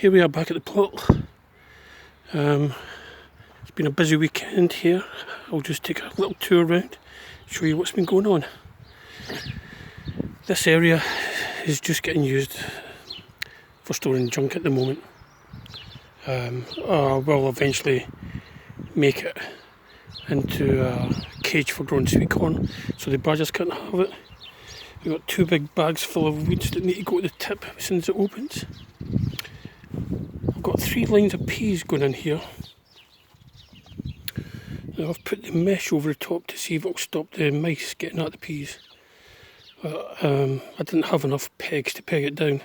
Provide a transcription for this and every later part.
Here we are back at the plot. It's been a busy weekend here. I'll just take a little tour around, show you what's been going on. This area is just getting used for storing junk at the moment. I will eventually make it into a cage for growing sweet corn so the badgers can't have it. We've got 2 big bags full of weeds that need to go to the tip as soon as it opens. I've got 3 lines of peas going in here. Now I've put the mesh over the top to see if it'll stop the mice getting at the peas. But I didn't have enough pegs to peg it down,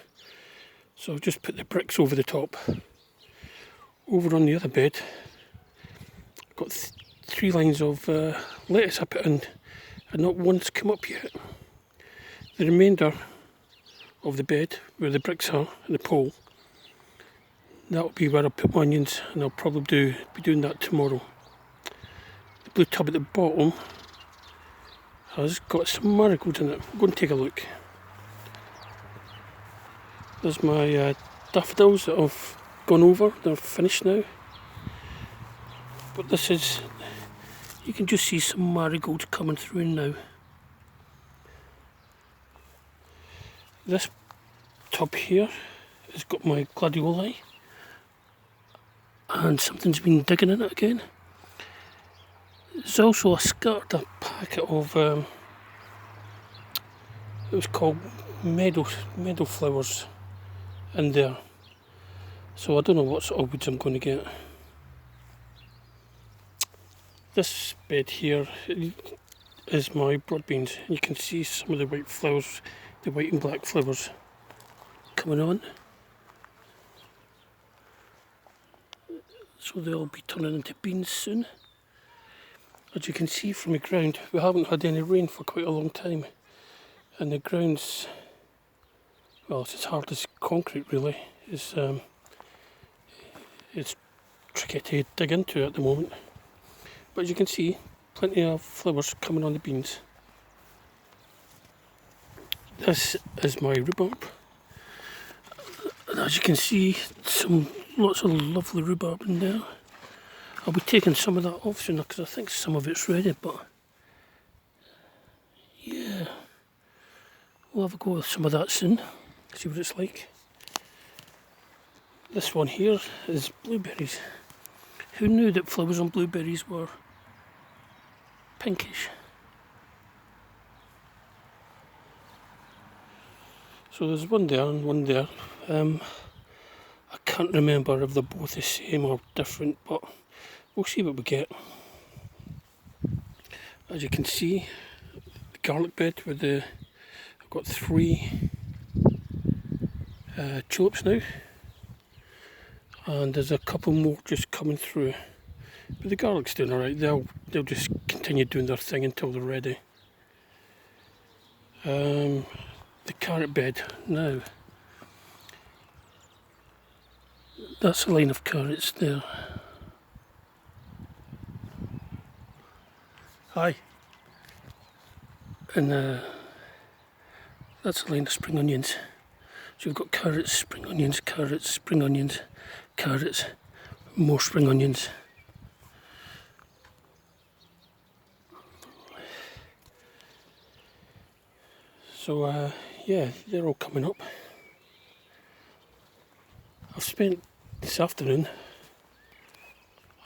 so I've just put the bricks over the top. Over on the other bed, I've got 3 lines of lettuce I put in, and not one's come up yet. The remainder of the bed, where the bricks are and the pole, that'll be where I put my onions, and I'll probably be doing that tomorrow. The blue tub at the bottom has got some marigolds in it. Go and take a look. There's my daffodils that I've gone over. They're finished now. But this is, you can just see some marigolds coming through now. This tub here has got my gladioli, and something's been digging in it again. There's also a scattered packet of it was called meadow flowers in there, so I don't know what sort of weeds I'm going to get. This bed here is my broad beans, and you can see some of the white flowers, the white and black flowers coming on, so they'll be turning into beans soon. As you can see from the ground, we haven't had any rain for quite a long time, and the ground's, well, it's as hard as concrete really. It's tricky to dig into at the moment, but as you can see, plenty of flowers coming on the beans. This is my rhubarb, and as you can see, lots of lovely rhubarb in there. I'll be taking some of that off soon because I think some of it's ready, but yeah, we'll have a go with some of that soon, see what it's like. This one here is blueberries. Who knew that flowers on blueberries were pinkish? So there's one there and one there. I can't remember if they're both the same or different, but we'll see what we get. As you can see, the garlic bed with I've got 3 tulips now, and there's a couple more just coming through. But the garlic's doing alright. They'll just continue doing their thing until they're ready. The carrot bed now. That's a line of carrots there. Hi. And that's a line of spring onions. So you've got carrots, spring onions, carrots, spring onions, carrots, more spring onions. So yeah, they're all coming up. I've spent this afternoon,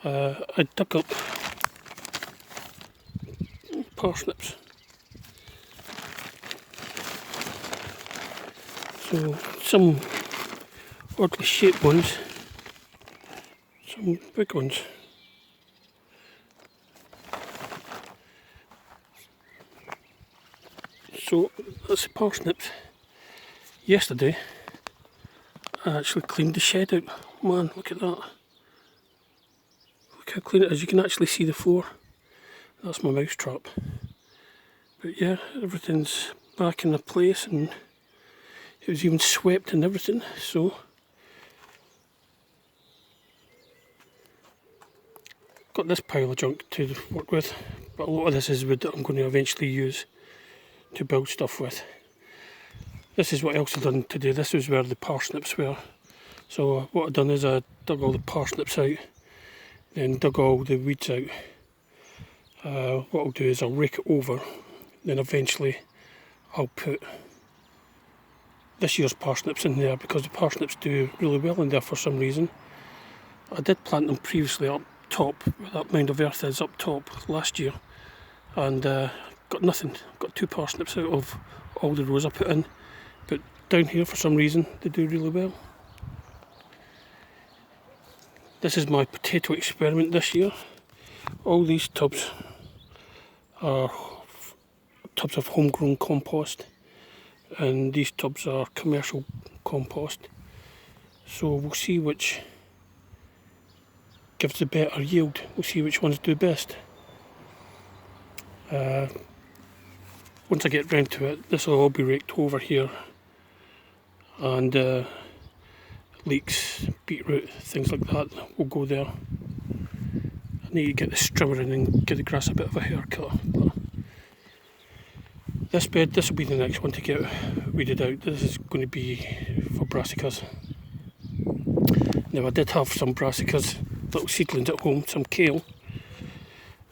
I dug up parsnips. So some oddly shaped ones, some big ones. So that's the parsnips. Yesterday I actually cleaned the shed out. Man, look at that. Look how clean it is. You can actually see the floor. That's my mouse trap. But yeah, everything's back in the place, and it was even swept and everything. So got this pile of junk to work with, but a lot of this is wood that I'm going to eventually use to build stuff with. This is what else I've done today. This was where the parsnips were. So what I've done is I dug all the parsnips out, then dug all the weeds out. What I'll do is I'll rake it over, then eventually I'll put this year's parsnips in there, because the parsnips do really well in there for some reason. I did plant them previously up top, where that mound of earth is up top, last year, and got nothing. Got 2 parsnips out of all the rows I put in, but down here for some reason they do really well. This is my potato experiment this year. All these tubs are tubs of homegrown compost, and these tubs are commercial compost. So we'll see which gives the better yield. We'll see which ones do best. Once I get round to it, this will all be raked over here, and leeks, beetroot, things like that will go there. I need to get the strimmer in and give the grass a bit of a haircut. But this bed, this will be the next one to get weeded out. This is going to be for brassicas. Now I did have some brassicas, little seedlings at home, some kale,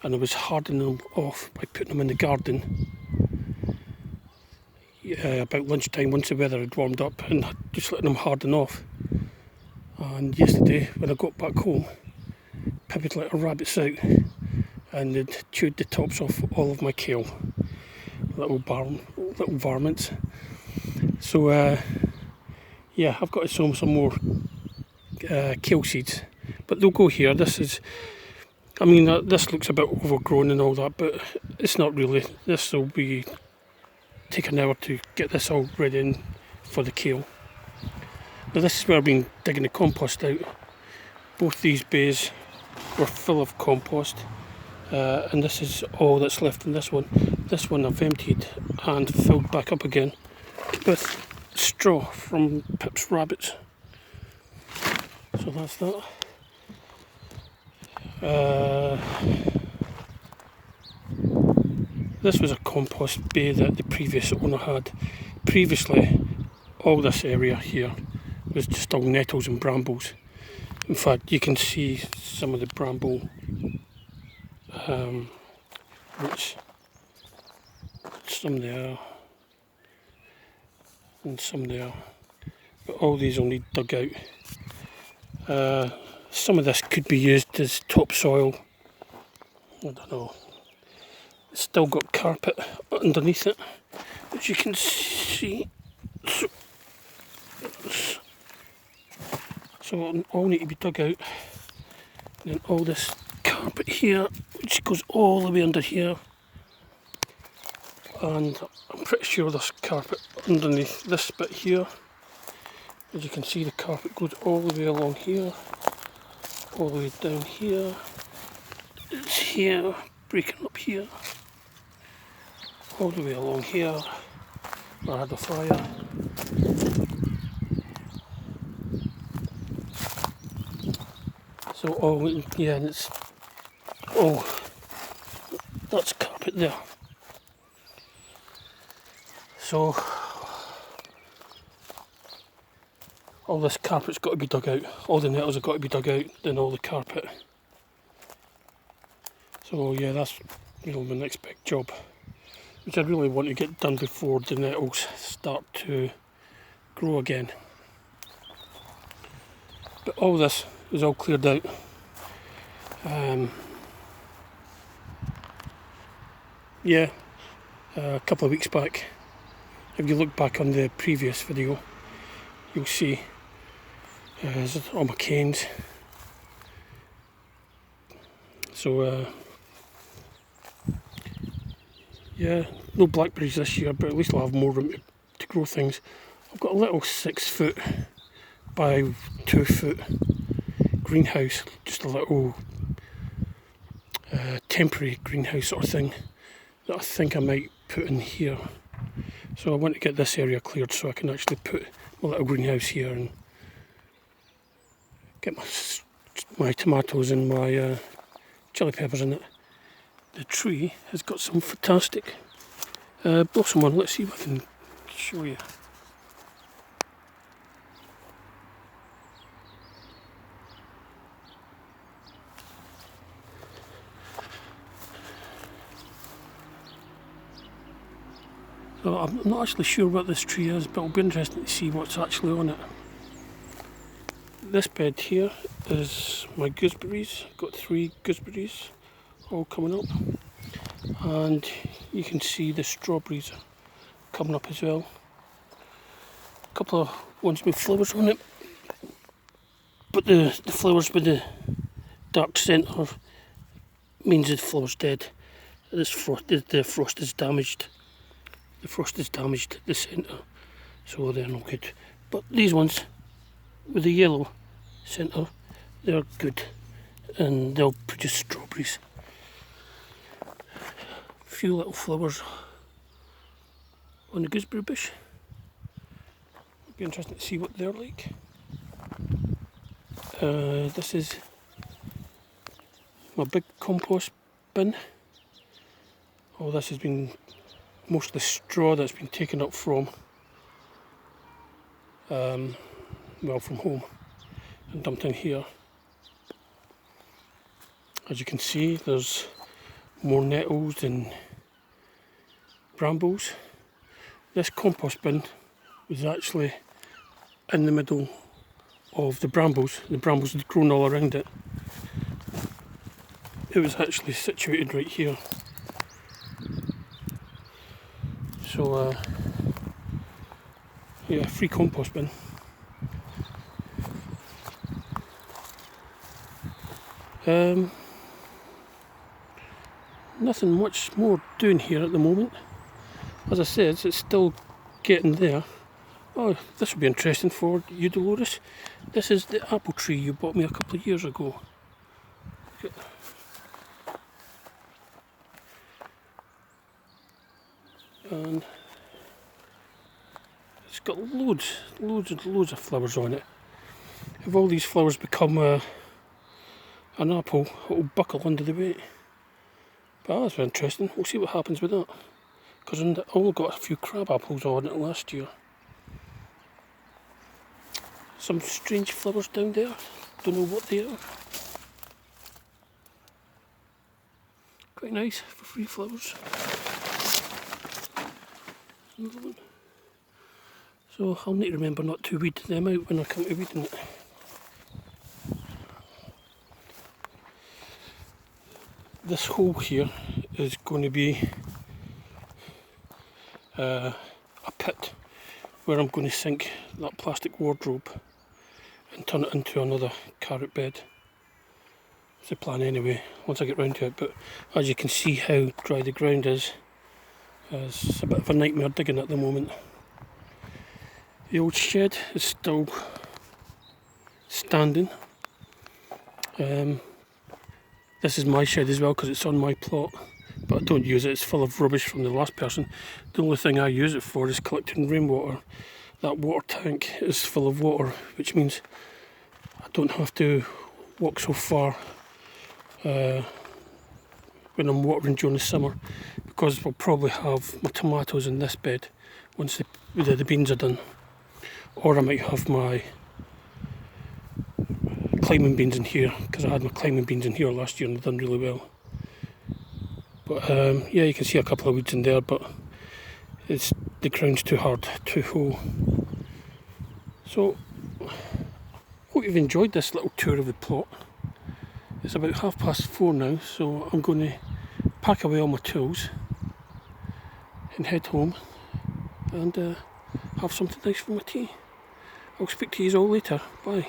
and I was hardening them off by putting them in the garden. About lunchtime, once the weather had warmed up, and just letting them harden off. And yesterday when I got back home, pippied like a rabbit's out, and they'd chewed the tops off all of my kale. Little varmints. So yeah, I've got to sow some more kale seeds, but they'll go here. This is, I mean, this looks a bit overgrown and all that, but it's not really. This will be take an hour to get this all ready in for the kale. Now this is where I've been digging the compost out. Both these bays were full of compost, and this is all that's left in this one. This one I've emptied and filled back up again with straw from Pip's rabbits. So that's that. This was a compost bay that the previous owner had. Previously, all this area here was just all nettles and brambles. In fact, you can see some of the bramble roots. Some there, and some there. But all these will need dug out. Some of this could be used as topsoil. I don't know. It's still got carpet underneath it, as you can see. So it'll all need to be dug out. And then all this carpet here, which goes all the way under here. And I'm pretty sure there's carpet underneath this bit here. As you can see, the carpet goes all the way along here, all the way down here. It's here, breaking up here, all the way along here, where I had the fire. So, oh yeah, and it's, oh, that's carpet there. So, all this carpet's got to be dug out. All the nettles have got to be dug out, then all the carpet. So yeah, that's, you know, my next big job, which I really want to get done before the nettles start to grow again. But all this is all cleared out. Yeah, a couple of weeks back. If you look back on the previous video, you'll see all my canes. So yeah, no blackberries this year, but at least I'll have more room to grow things. I've got a little 6 foot by 2 foot greenhouse, just a little temporary greenhouse sort of thing that I think I might put in here. So I want to get this area cleared so I can actually put my little greenhouse here and get my tomatoes and my chili peppers in it. The tree has got some fantastic blossom on. Let's see if I can show you. So I'm not actually sure what this tree is, but it'll be interesting to see what's actually on it. This bed here is my gooseberries. Got 3 gooseberries all coming up, and you can see the strawberries coming up as well. A couple of ones with flowers on it, but the flowers with the dark centre means the flower's dead. The frost is damaged. The frost has damaged the centre, so they're not good. But these ones with the yellow centre, they're good, and they'll produce strawberries. A few little flowers on the gooseberry bush. It'll be interesting to see what they're like. This is my big compost bin. All this has been mostly straw that's been taken up from from home and dumped in here. As you can see, there's more nettles and brambles. This compost bin was actually in the middle of the brambles. The brambles had grown all around it. It was actually situated right here. So yeah, free compost bin. Nothing much more doing here at the moment. As I said, it's still getting there. Oh, this will be interesting for you, Dolores. This is the apple tree you bought me a couple of years ago. And it's got loads of flowers on it. If all these flowers become an apple, it'll buckle under the weight. But that's very interesting. We'll see what happens with that. Because I only got a few crab apples on it last year. Some strange flowers down there. Don't know what they are. Quite nice for free flowers. Another one. So I'll need to remember not to weed them out when I come to weeding it. This hole here is going to be a pit where I'm going to sink that plastic wardrobe and turn it into another carrot bed. It's the plan anyway, once I get round to it. But as you can see how dry the ground is, it's a bit of a nightmare digging at the moment. The old shed is still standing. This is my shed as well because it's on my plot, but I don't use it. It's full of rubbish from the last person. The only thing I use it for is collecting rainwater. That water tank is full of water, which means I don't have to walk so far when I'm watering during the summer, because we'll probably have my tomatoes in this bed once the beans are done. Or I might have my climbing beans in here, because I had my climbing beans in here last year and they've done really well. But yeah, you can see a couple of weeds in there, but the ground's too hard to hoe. So, hope you've enjoyed this little tour of the plot. It's about 4:30 now, so I'm going to pack away all my tools and head home and have something nice for my tea. I'll speak to you all later. Bye.